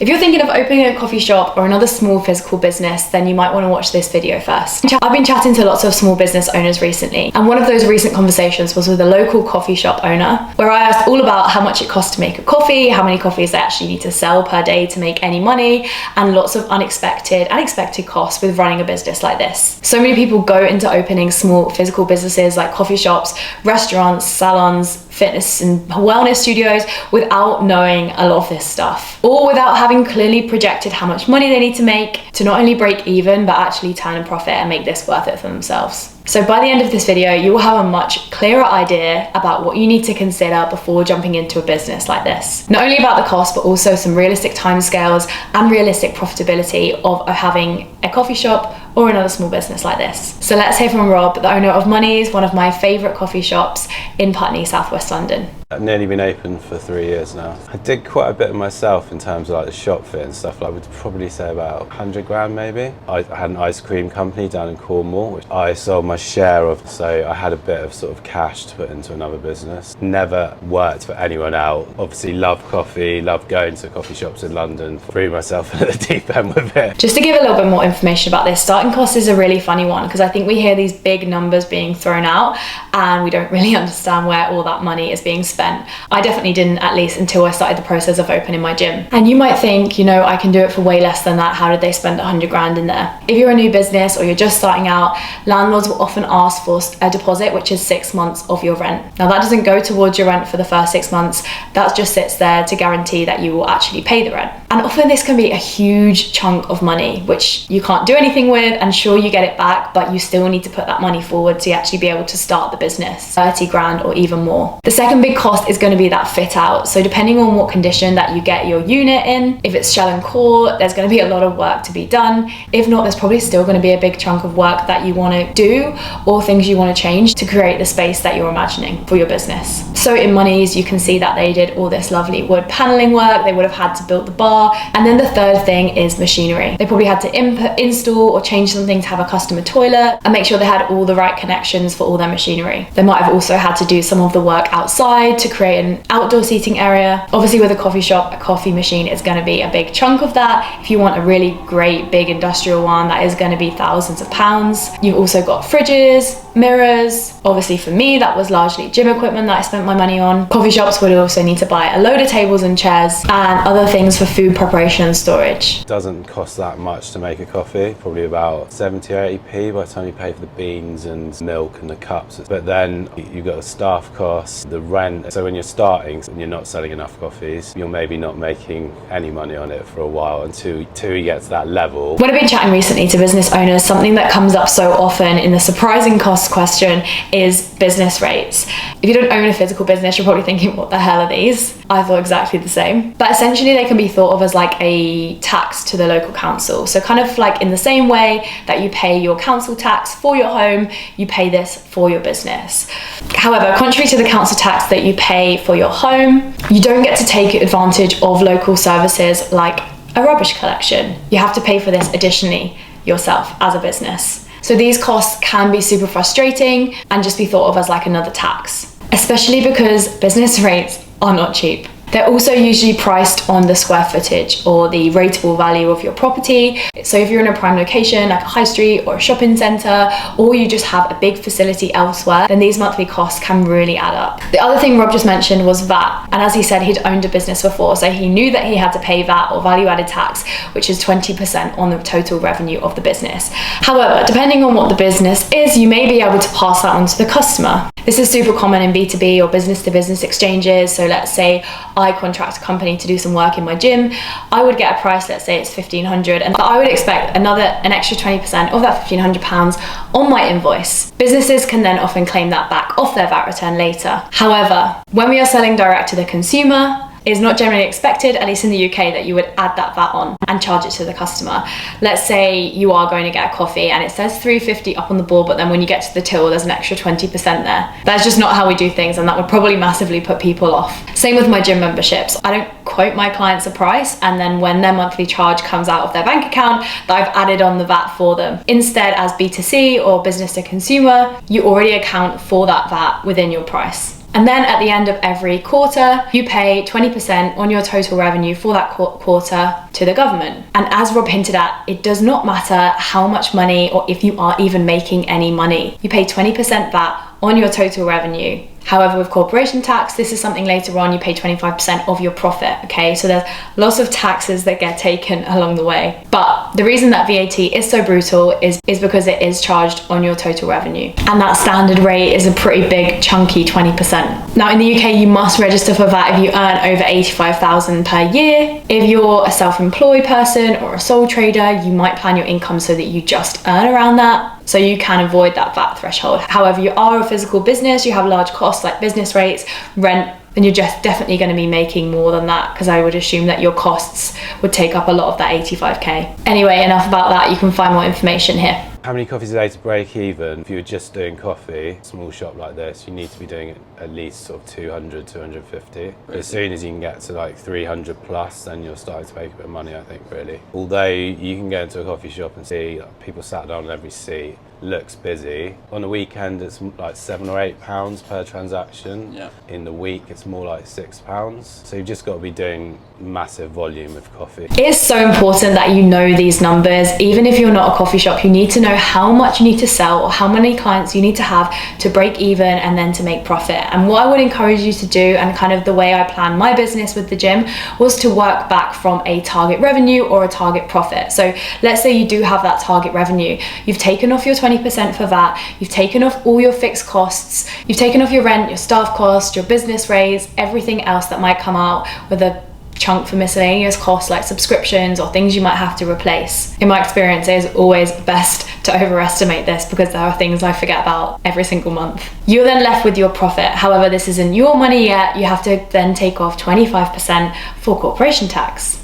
If you're thinking of opening a coffee shop or another small physical business, then you might want to watch this video first. I've been chatting to lots of small business owners recently, and one of those recent conversations was with a local coffee shop owner, where I asked all about how much it costs to make a coffee, how many coffees they actually need to sell per day to make any money, and lots of unexpected and expected costs with running a business like this. So many people go into opening small physical businesses like coffee shops, restaurants, salons, fitness and wellness studios without knowing a lot of this stuff, or without having clearly projected how much money they need to make to not only break even but actually turn a profit and make this worth it for themselves. So by the end of this video, you will have a much clearer idea about what you need to consider before jumping into a business like this. Not only about the cost, but also some realistic timescales and realistic profitability of having a coffee shop or another small business like this. So let's hear from Rob, the owner of Monies, one of my favourite coffee shops in Putney, southwest London. I've nearly been open for 3 years now. I did quite a bit myself in terms of like the shop fit and stuff. I would probably say about 100 grand maybe. I had an ice cream company down in Cornwall, which I sold my share of, so I had a bit of sort of cash to put into another business. Never worked for anyone else. Obviously love coffee, love going to coffee shops in London, threw myself at the deep end with it. Just to give a little bit more information about this, starting cost is a really funny one because I think we hear these big numbers being thrown out and we don't really understand where all that money is being spent. I definitely didn't, at least until I started the process of opening my gym. And you might think, you know, I can do it for way less than that. How did they spend 100 grand in there? If you're a new business or you're just starting out, landlords will often ask for a deposit, which is 6 months of your rent. Now that doesn't go towards your rent for the first 6 months. That just sits there to guarantee that you will actually pay the rent. And often this can be a huge chunk of money, which you can't do anything with, and sure, you get it back, but you still need to put that money forward to actually be able to start the business, 30 grand or even more. The second big cost is going to be that fit out. So depending on what condition that you get your unit in, if it's shell and core, there's going to be a lot of work to be done. If not, there's probably still going to be a big chunk of work that you want to do or things you want to change to create the space that you're imagining for your business. So in Monies, you can see that they did all this lovely wood paneling work. They would have had to build the bar. And then the third thing is machinery. They probably had to install or change something to have a customer toilet and make sure they had all the right connections for all their machinery. They might have also had to do some of the work outside to create an outdoor seating area. Obviously with a coffee shop, a coffee machine is going to be a big chunk of that. If you want a really great big industrial one, that is going to be thousands of pounds. You've also got fridges, mirrors. Obviously for me, that was largely gym equipment that I spent my money on. Coffee shops would also need to buy a load of tables and chairs and other things for food preparation and storage. It doesn't cost that much to make a coffee, probably about 70 or 80p by the time you pay for the beans and milk and the cups. But then you've got the staff costs, the rent. So when you're starting and you're not selling enough coffees, you're maybe not making any money on it for a while until you get to that level. When I've been chatting recently to business owners, something that comes up so often in the surprising cost question is business rates. If you don't own a physical business, you're probably thinking, what the hell are these? I thought exactly the same. But essentially they can be thought of as like a tax to the local council. So kind of like in the same way that you pay your council tax for your home, you pay this for your business. However, contrary to the council tax that you pay for your home, you don't get to take advantage of local services like a rubbish collection. You have to pay for this additionally yourself as a business. So these costs can be super frustrating and just be thought of as like another tax, especially because business rates are not cheap. They're also usually priced on the square footage or the rateable value of your property. So if you're in a prime location like a high street or a shopping centre, or you just have a big facility elsewhere, then these monthly costs can really add up. The other thing Rob just mentioned was VAT. And as he said, he'd owned a business before, so he knew that he had to pay VAT or value added tax, which is 20% on the total revenue of the business. However, depending on what the business is, you may be able to pass that on to the customer. This is super common in B2B or business to business exchanges. So let's say I contract a company to do some work in my gym. I would get a price, let's say it's 1,500, and I would expect an extra 20% of that £1,500 on my invoice. Businesses can then often claim that back off their VAT return later. However, when we are selling direct to the consumer, is not generally expected, at least in the UK, that you would add that VAT on and charge it to the customer. Let's say you are going to get a coffee and it says £3.50 up on the board, but then when you get to the till, there's an extra 20% there. That's just not how we do things, and that would probably massively put people off. Same with my gym memberships. I don't quote my clients a price, and then when their monthly charge comes out of their bank account, that I've added on the VAT for them. Instead, as B2C or business to consumer, you already account for that VAT within your price. And then at the end of every quarter, you pay 20% on your total revenue for that quarter to the government. And as Rob hinted at, it does not matter how much money or if you are even making any money. You pay 20% VAT on your total revenue. However, with corporation tax, this is something later on, you pay 25% of your profit, okay? So there's lots of taxes that get taken along the way. But the reason that VAT is so brutal is because it is charged on your total revenue. And that standard rate is a pretty big, chunky 20%. Now in the UK, you must register for VAT if you earn over 85,000 per year. If you're a self-employed person or a sole trader, you might plan your income so that you just earn around that, so you can avoid that VAT threshold. However, you are a physical business, you have large costs like business rates, rent, then you're just definitely going to be making more than that, because I would assume that your costs would take up a lot of that 85k. Anyway, enough about that. You can find more information here. How many coffees a day to break even? If you were just doing coffee, small shop like this, you need to be doing it at least sort of 200, 250. As soon as you can get to like 300 plus, then you're starting to make a bit of money, I think, really. Although you can go into a coffee shop and see people sat down on every seat, looks busy. On a weekend, it's like £7 or £8 per transaction. Yeah. In the week, it's more like £6. So you've just got to be doing massive volume of coffee. It is so important that you know these numbers. Even if you're not a coffee shop, you need to know how much you need to sell or how many clients you need to have to break even and then to make profit. And what I would encourage you to do, and kind of the way I planned my business with the gym, was to work back from a target revenue or a target profit. So let's say you do have that target revenue. You've taken off your 20% for VAT, you've taken off all your fixed costs, you've taken off your rent, your staff costs, your business rates, everything else that might come out with a chunk for miscellaneous costs like subscriptions or things you might have to replace. In my experience, it is always best to overestimate this, because there are things I forget about every single month. You're then left with your profit. However, this isn't your money yet. You have to then take off 25% for corporation tax.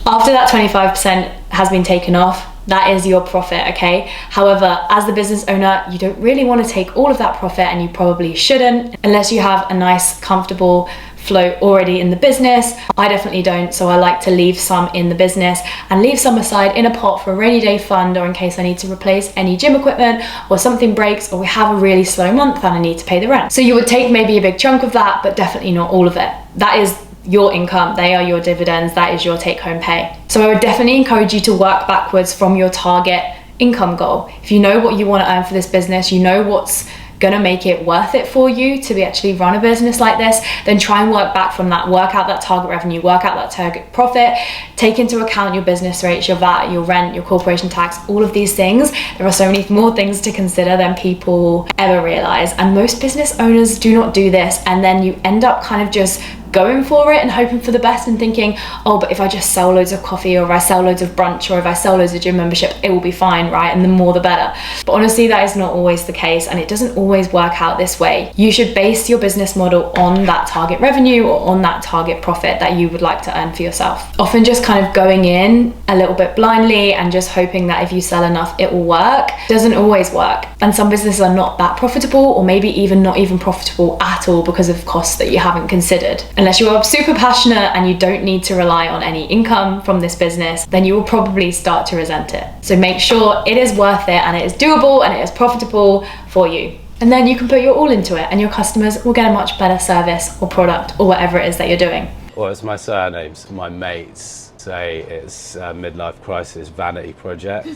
After that 25% has been taken off, that is your profit, okay? However, as the business owner, you don't really want to take all of that profit, and you probably shouldn't, unless you have a nice, comfortable flow already in the business. I definitely don't, so I like to leave some in the business and leave some aside in a pot for a rainy day fund, or in case I need to replace any gym equipment or something breaks, or we have a really slow month and I need to pay the rent. So you would take maybe a big chunk of that, but definitely not all of it. That is your income, they are your dividends, that is your take-home pay. So I would definitely encourage you to work backwards from your target income goal. If you know what you want to earn for this business, you know what's going to make it worth it for you to be actually run a business like this, then try and work back from that. Work out that target revenue, work out that target profit, take into account your business rates, your VAT, your rent, your corporation tax, all of these things. There are so many more things to consider than people ever realize, and most business owners do not do this, and then you end up kind of just going for it and hoping for the best and thinking, oh, but if I just sell loads of coffee, or if I sell loads of brunch, or if I sell loads of gym membership, it will be fine, right? And the more the better. But honestly, that is not always the case, and it doesn't always work out this way. You should base your business model on that target revenue or on that target profit that you would like to earn for yourself. Often just kind of going in a little bit blindly and just hoping that if you sell enough, it will work, doesn't always work. And some businesses are not that profitable, or maybe even not even profitable at all, because of costs that you haven't considered. Unless you are super passionate and you don't need to rely on any income from this business, then you will probably start to resent it. So make sure it is worth it, and it is doable, and it is profitable for you. And then you can put your all into it, and your customers will get a much better service or product or whatever it is that you're doing. Well, it's my surname, so my mates say it's a midlife crisis vanity project.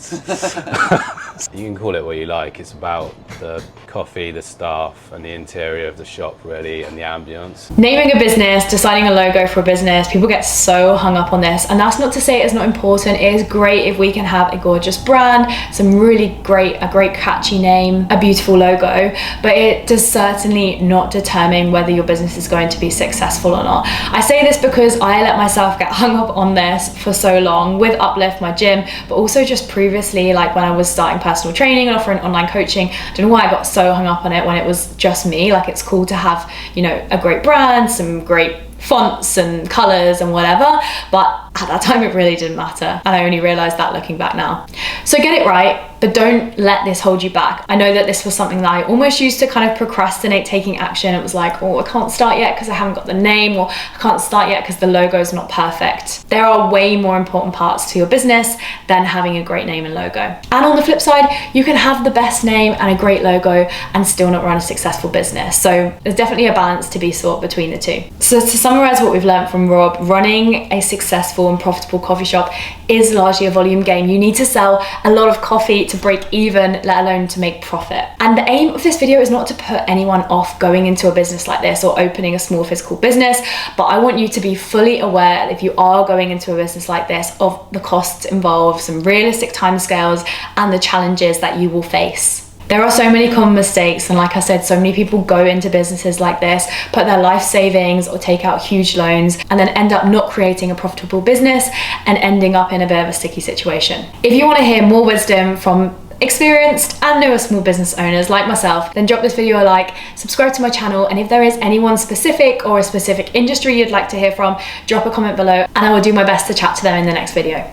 You can call it what you like. It's about the coffee, the staff, and the interior of the shop, really, and the ambience. Naming a business, deciding a logo for a business, people get so hung up on this, and that's not to say it's not important. It is great if we can have a gorgeous brand, some really great, a great catchy name, a beautiful logo, but it does certainly not determine whether your business is going to be successful or not. I say this because I let myself get hung up on this for so long with Uplift, my gym, but also just previously, like when I was starting personal training and offering online coaching. I don't know why I got so hung up on it when it was just me. Like, it's cool to have, you know, a great brand, some great fonts and colors and whatever, but at that time it really didn't matter, and I only realized that looking back now. So get it right, but don't let this hold you back. I know that this was something that I almost used to kind of procrastinate taking action. It was like, oh, I can't start yet because I haven't got the name, or I can't start yet because the logo is not perfect. There are way more important parts to your business than having a great name and logo. And on the flip side, you can have the best name and a great logo and still not run a successful business. So there's definitely a balance to be sought between the two. So to summarize what we've learned from Rob, running a successful and profitable coffee shop is largely a volume game. You need to sell a lot of coffee to break even, let alone to make profit. And the aim of this video is not to put anyone off going into a business like this or opening a small physical business, but I want you to be fully aware that if you are going into a business like this, of the costs involved, some realistic timescales, and the challenges that you will face. There are so many common mistakes, and like I said, so many people go into businesses like this, put their life savings or take out huge loans, and then end up not creating a profitable business and ending up in a bit of a sticky situation. If you want to hear more wisdom from experienced and newer small business owners like myself, then drop this video a like, subscribe to my channel, and if there is anyone specific or a specific industry you'd like to hear from, drop a comment below and I will do my best to chat to them in the next video.